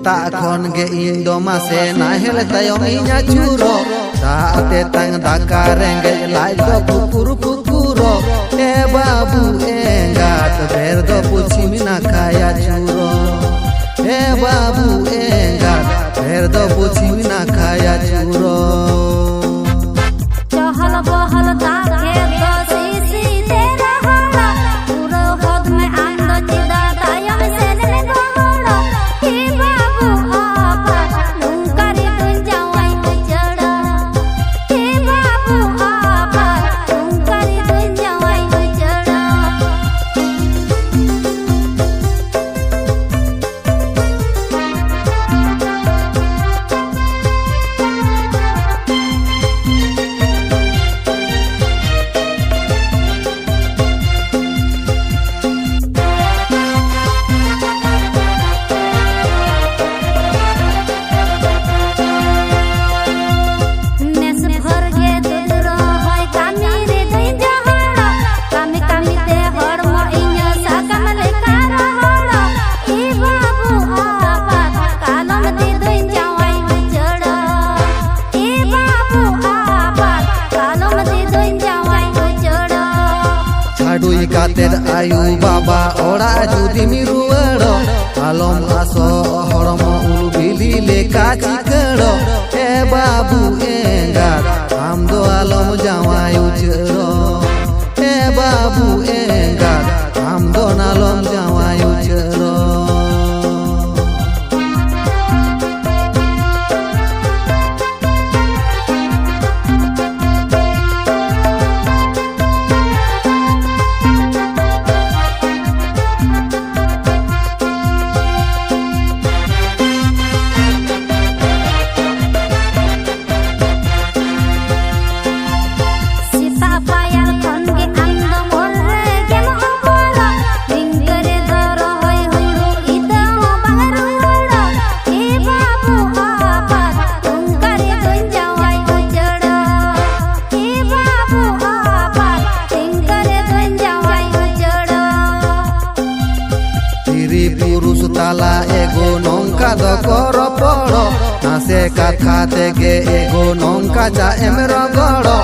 सेता खन गे इन दो मासे नाहेल तायम इña चूरो दाते तंग दाका रेंगे लाई दो पुकुर पुकुरो ए बाबू एंगात बेर दो पुछिमी ना खाया चूरो ए बाबू एंगात बेर दो पुछिमी ना खाया चूरो चहल बहल दाके दो सीसी तेरा होला पूरा हद में आंदो चिदा तायम से ने गोड़ो हे बाबू आपा नुंकारी दुंजावाई उजड़ा हे बाबू आपा नुंकारी दुंजावाई उजड़ा Aduh kated ayu baba ora judi miruero alom aso horomo ulu bili leka cikero babu enggat amdo alom jawai ujero babu enggat amdo nalom jawai ujero पुरुष ताला एगो नौका दो करो पड़ो नासे कथा तेगे एगो नौका जा एमरो गड़ो